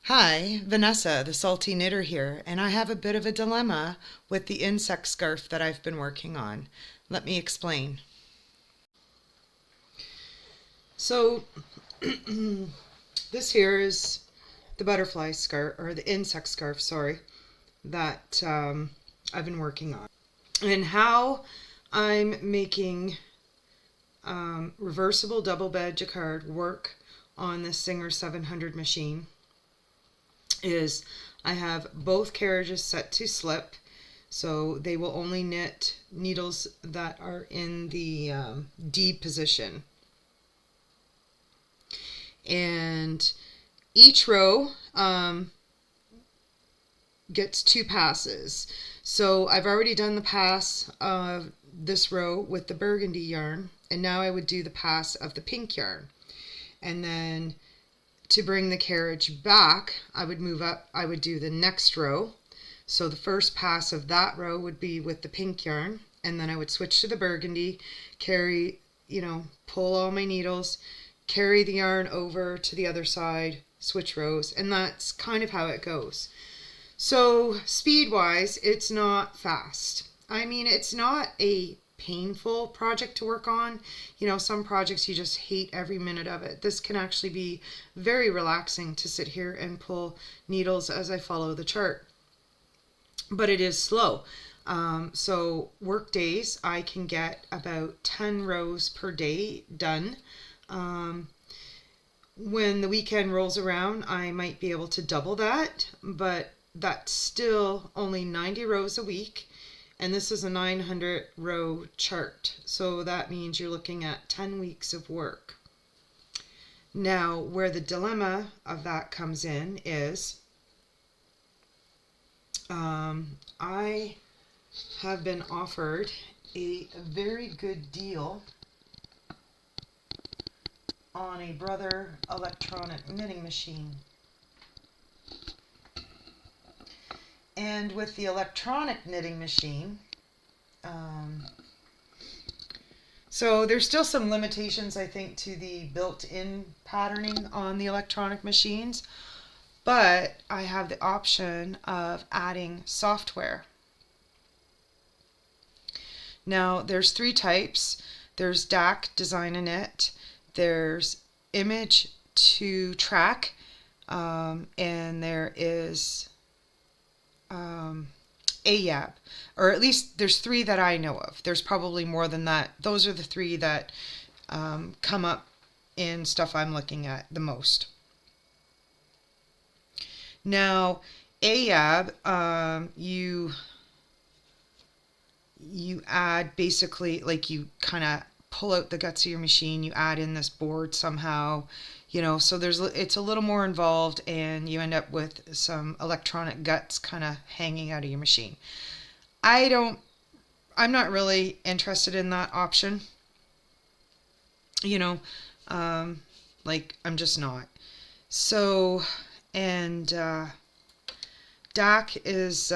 Hi, Vanessa, the Salty Knitter here, and I have a bit of a dilemma with the insect scarf that I've been working on. Let me explain. So, this here is the butterfly scarf, or the insect scarf, sorry, that I've been working on. And how I'm making reversible double bed jacquard work on this Singer 700 machine is I have both carriages set to slip, so they will only knit needles that are in the D position. And each row gets two passes. So I've already done the pass of this row with the burgundy yarn, and now I would do the pass of the pink yarn. And then to bring the carriage back, I would move up, I would do the next row. So the first pass of that row would be with the pink yarn, and then I would switch to the burgundy, carry, pull all my needles, carry the yarn over to the other side, switch rows, and that's kind of how it goes. So speed-wise, it's not fast. I mean, it's not a painful project to work on. Some projects you just hate every minute of it. This can actually be very relaxing to sit here and pull needles as I follow the chart. But it is slow. So work days, I can get about 10 rows per day done. When the weekend rolls around, I might be able to double that, but that's still only 90 rows a week. And this is a 900 row chart. So that means you're looking at 10 weeks of work. Now, where the dilemma of that comes in is I have been offered a very good deal on a Brother electronic knitting machine. And with the electronic knitting machine, so there's still some limitations, I think, to the built-in patterning on the electronic machines, but I have the option of adding software. Now, there's three types. There's DAC, Design a Knit. There's Image to Track, and there is AYAB, or at least there's three that I know of. There's probably more than that. Those are the three that come up in stuff I'm looking at the most. Now, AYAB, you add basically, like, you kind of pull out the guts of your machine, you add in this board somehow, so it's a little more involved, and you end up with some electronic guts kind of hanging out of your machine. I'm not really interested in that option. I'm just not. So, and DAC is,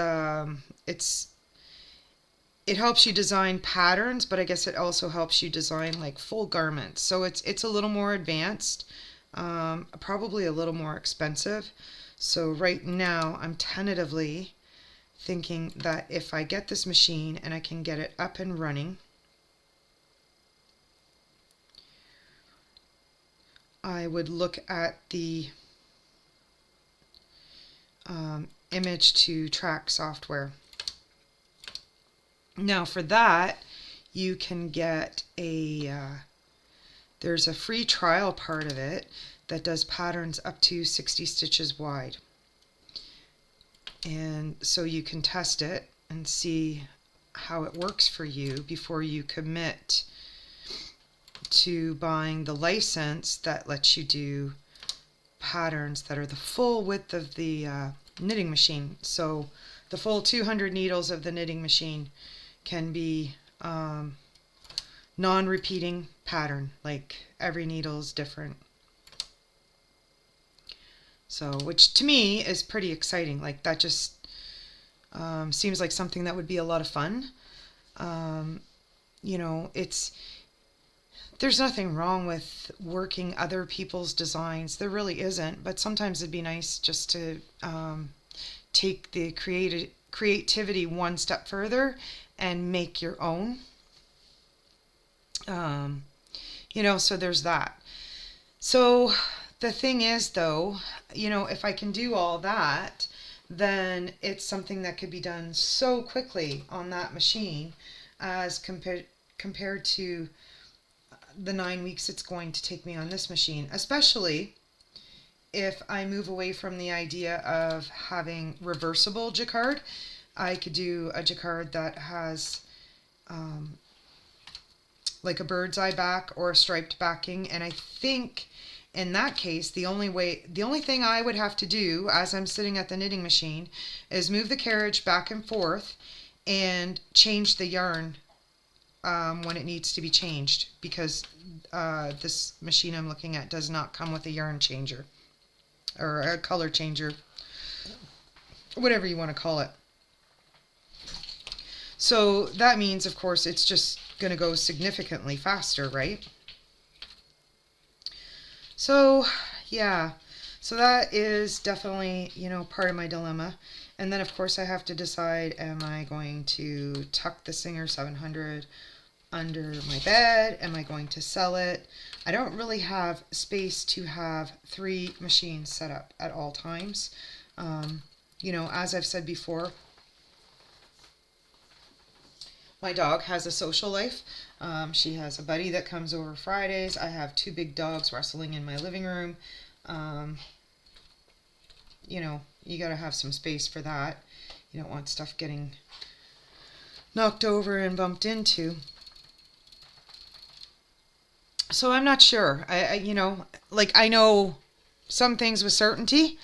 it helps you design patterns, but I guess it also helps you design like full garments. So it's a little more advanced, probably a little more expensive. So right now I'm tentatively thinking that if I get this machine and I can get it up and running, I would look at the Image to Track software. Now for that, you can get there's a free trial part of it that does patterns up to 60 stitches wide. And so you can test it and see how it works for you before you commit to buying the license that lets you do patterns that are the full width of the knitting machine. So the full 200 needles of the knitting machine can be non-repeating pattern, like every needle is different. So, which to me is pretty exciting. Like, that just seems like something that would be a lot of fun. It's there's nothing wrong with working other people's designs. There really isn't. But sometimes it'd be nice just to take the creativity one step further and make your own. So there's that. So the thing is, though, if I can do all that, then it's something that could be done so quickly on that machine as compared to the 9 weeks it's going to take me on this machine, especially if I move away from the idea of having reversible jacquard. I could do a jacquard that has like a bird's eye back or a striped backing, and I think in that case the only thing I would have to do as I'm sitting at the knitting machine is move the carriage back and forth and change the yarn when it needs to be changed, because this machine I'm looking at does not come with a yarn changer or a color changer, whatever you want to call it. So that means, of course, it's just going to go significantly faster, right? So yeah, so that is definitely, part of my dilemma. And then of course I have to decide, am I going to tuck the Singer 700 under my bed? Am I going to sell it? I don't really have space to have 3 machines set up at all times. As I've said before, my dog has a social life. She has a buddy that comes over Fridays. I have 2 big dogs wrestling in my living room. You got to have some space for that. You don't want stuff getting knocked over and bumped into. So I'm not sure. I know some things with certainty.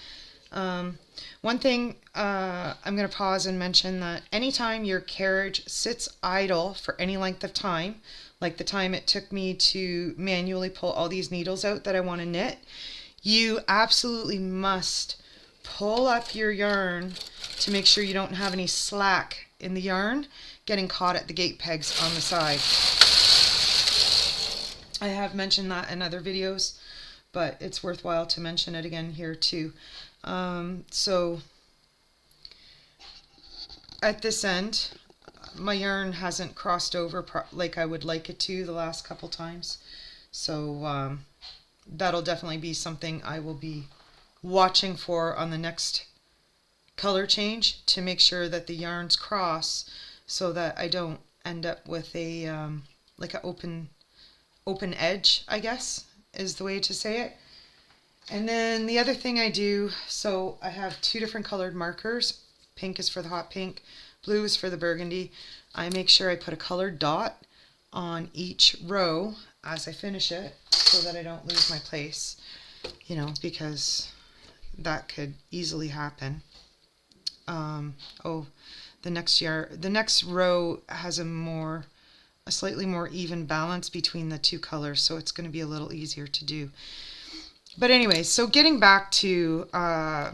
One thing, I'm going to pause and mention that anytime your carriage sits idle for any length of time, like the time it took me to manually pull all these needles out that I want to knit, you absolutely must pull up your yarn to make sure you don't have any slack in the yarn getting caught at the gate pegs on the side. I have mentioned that in other videos, but it's worthwhile to mention it again here too. So at this end, my yarn hasn't crossed over like I would like it to the last couple times. So that'll definitely be something I will be watching for on the next color change, to make sure that the yarns cross so that I don't end up with a like an open edge, I guess is the way to say it. And then the other thing I do, so I have 2 different colored markers. Pink is for the hot pink, blue is for the burgundy. I make sure I put a colored dot on each row as I finish it so that I don't lose my place, because that could easily happen. The next row has a slightly more even balance between the 2 colors, so it's going to be a little easier to do. But anyway, so getting back to, I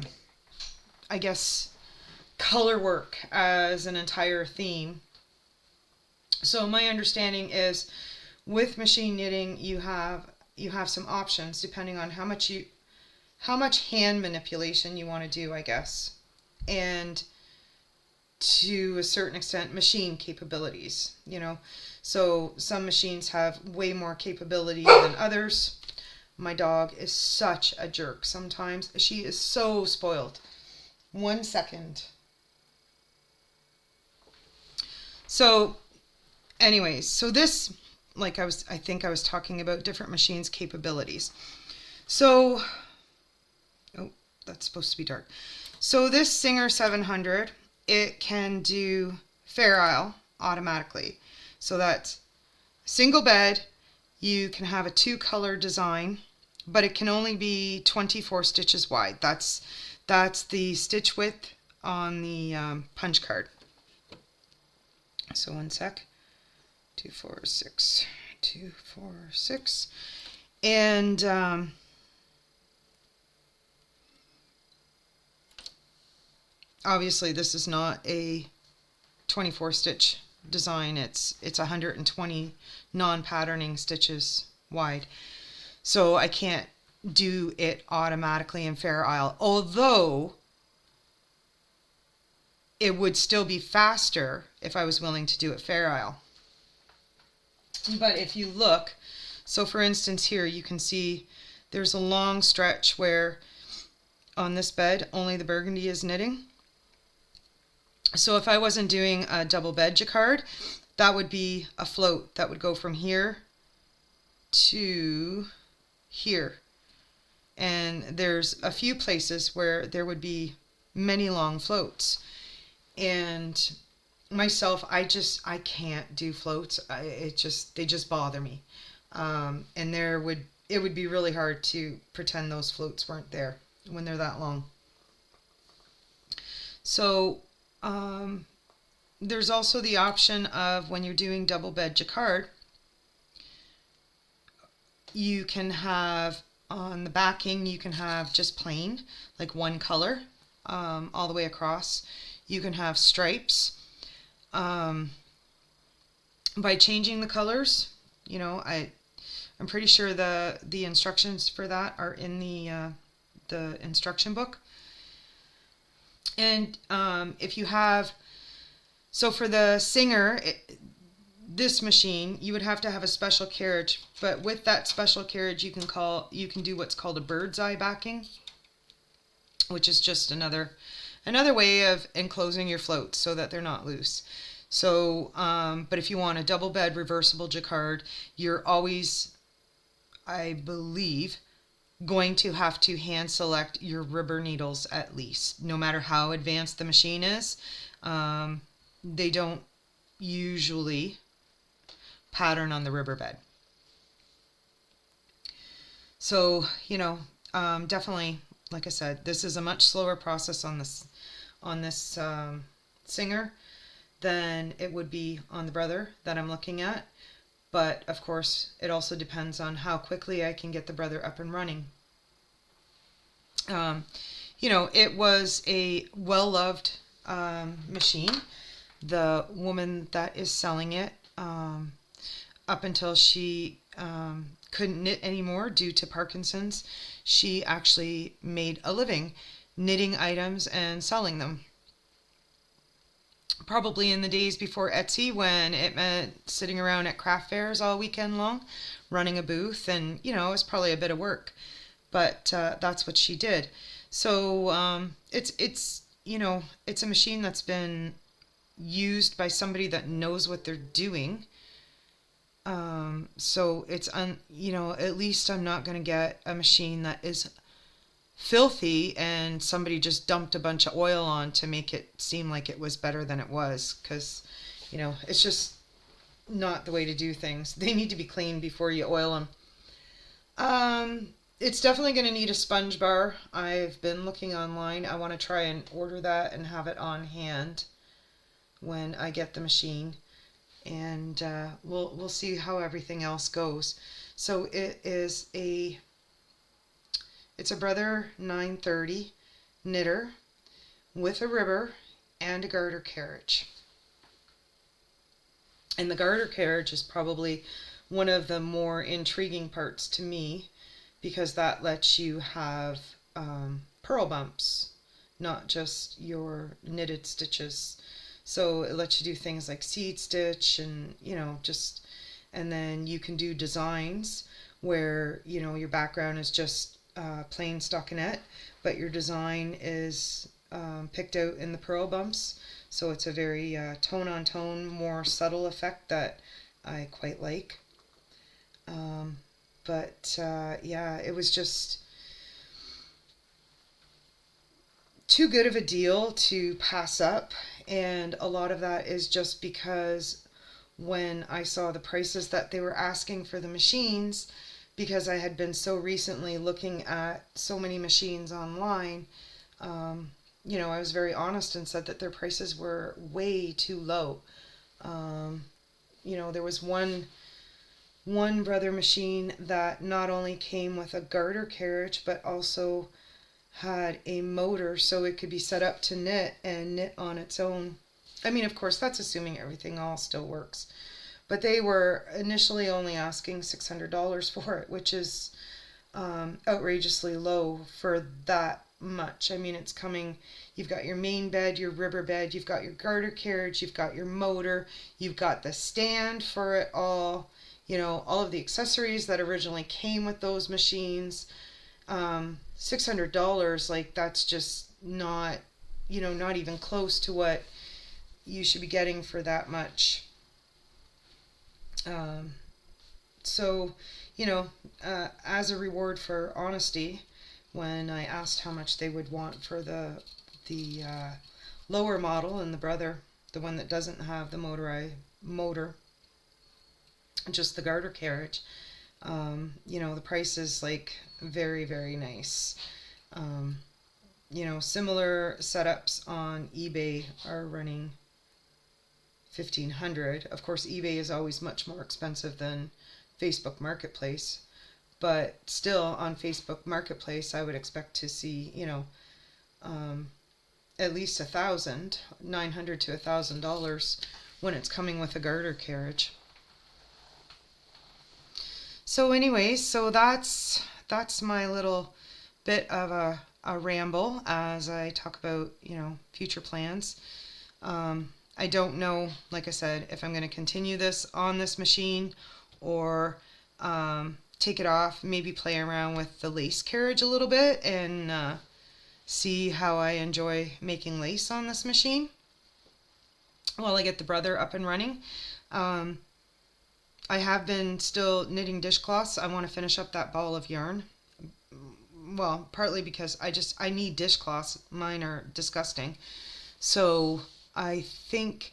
guess, color work as an entire theme. So my understanding is, with machine knitting, you have some options depending on how much hand manipulation you want to do, I guess, and to a certain extent machine capabilities. So some machines have way more capability than others. My dog is such a jerk sometimes. She is so spoiled. 1 second. So anyways, so this, I think I was talking about different machines' capabilities. So, that's supposed to be dark. So this Singer 700, it can do Fair Isle automatically. So that's single bed. You can have a 2-color design, but it can only be 24 stitches wide. That's the stitch width on the punch card. So 1 sec. 2, 4, 6, 2, 4, 6, and obviously this is not a 24 stitch design. It's 120 non-patterning stitches wide. So I can't do it automatically in Fair Isle, although it would still be faster if I was willing to do it Fair Isle. But if you look, so for instance here, you can see there's a long stretch where on this bed only the burgundy is knitting. So if I wasn't doing a double bed jacquard, that would be a float that would go from here to here. And there's a few places where there would be many long floats. And myself, I can't do floats. They just bother me. And it would be really hard to pretend those floats weren't there when they're that long. So there's also the option of when you're doing double bed jacquard, you can have on the backing, you can have just plain, like one color all the way across. You can have stripes. By changing the colors, you know, I'm pretty sure the instructions for that are in the instruction book. And if you have, so for the Singer, this machine, you would have to have a special carriage. But with that special carriage, you can do what's called a bird's eye backing, which is just another way of enclosing your floats so that they're not loose. So, but if you want a double bed reversible jacquard, you're always, I believe, going to have to hand select your ribber needles at least, no matter how advanced the machine is. They don't usually pattern on the ribber bed. So, you know, definitely, like I said, this is a much slower process on this Singer than it would be on the Brother that I'm looking at. But of course, it also depends on how quickly I can get the Brother up and running. You know, it was a well-loved machine. The woman that is selling it, up until she couldn't knit anymore due to Parkinson's, she actually made a living knitting items and selling them. Probably in the days before Etsy, when it meant sitting around at craft fairs all weekend long, running a booth, and you know, it's probably a bit of work, but that's what she did. So it's you know, it's a machine that's been used by somebody that knows what they're doing. So it's you know, at least I'm not going to get a machine that is filthy and somebody just dumped a bunch of oil on to make it seem like it was better than it was, because you know, it's just not the way to do things. They need to be cleaned before you oil them. It's definitely going to need a sponge bar. I've been looking online. I want to try and order that and have it on hand when I get the machine, and we'll see how everything else goes. So it's a Brother 930 knitter with a ribber and a garter carriage. And the garter carriage is probably one of the more intriguing parts to me, because that lets you have purl bumps, not just your knitted stitches. So it lets you do things like seed stitch and, you know, just, and then you can do designs where, you know, your background is just plain stockinette, but your design is picked out in the purl bumps. So it's a very tone on tone, more subtle effect that I quite like. Yeah, it was just too good of a deal to pass up. And a lot of that is just because when I saw the prices that they were asking for the machines, because I had been so recently looking at so many machines online, you know, I was very honest and said that their prices were way too low. You know, there was one Brother machine that not only came with a garter carriage, but also had a motor so it could be set up to knit and knit on its own. I mean, of course, that's assuming everything all still works. but they were initially only asking $600 for it, which is outrageously low for that much. I mean, it's coming, you've got your main bed, your river bed, you've got your garter carriage, you've got your motor, you've got the stand for it all, you know, all of the accessories that originally came with those machines. $600, like, that's just not, you know, not even close to what you should be getting for that much. So, you know, as a reward for honesty, when I asked how much they would want for the lower model and the brother, the one that doesn't have the motor, just the garter carriage, you know, the price is like very, very nice. You know, similar setups on eBay are running $1,500. Of course, eBay is always much more expensive than Facebook Marketplace, but still on Facebook Marketplace, I would expect to see, you know, at least $900 to $1,000 when it's coming with a garter carriage. So anyways, so that's my little bit of a ramble as I talk about, you know, future plans. I don't know, like I said, if I'm going to continue this on this machine or take it off, maybe play around with the lace carriage a little bit and see how I enjoy making lace on this machine while I get the brother up and running. I have been still knitting dishcloths. I want to finish up that ball of yarn. Well, partly because I need dishcloths. Mine are disgusting. So I think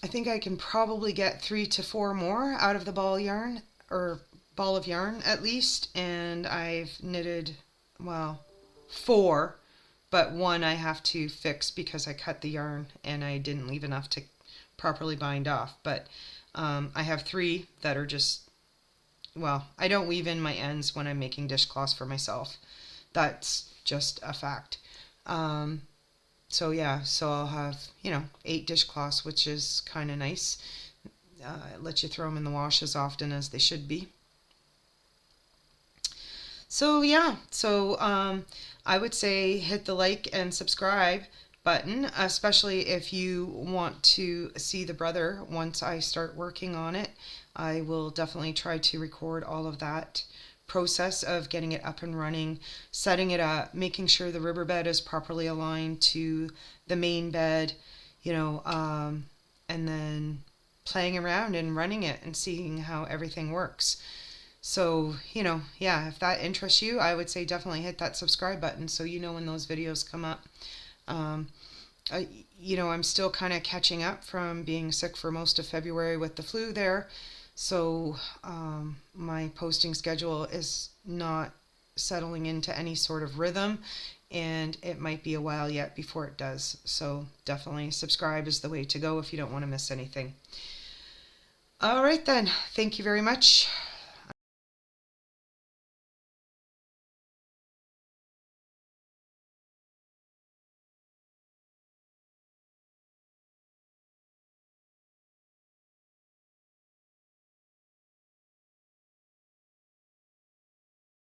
I can probably get 3 to 4 more out of the ball of yarn at least. And I've knitted, well, 4, but 1 I have to fix because I cut the yarn and I didn't leave enough to properly bind off. But I have 3 that are just, well, I don't weave in my ends when I'm making dishcloths for myself. That's just a fact. So yeah, so I'll have, you know, 8 dishcloths, which is kind of nice. It lets you throw them in the wash as often as they should be. So yeah, so I would say hit the like and subscribe button, especially if you want to see the brother once I start working on it. I will definitely try to record all of that process of getting it up and running, setting it up, making sure the riverbed is properly aligned to the main bed, you know, and then playing around and running it and seeing how everything works. So, you know, yeah, if that interests you, I would say definitely hit that subscribe button so you know when those videos come up. You know, I'm still kind of catching up from being sick for most of February with the flu there. So my posting schedule is not settling into any sort of rhythm, and it might be a while yet before it does. So definitely subscribe is the way to go if you don't want to miss anything. All right then. Thank you very much.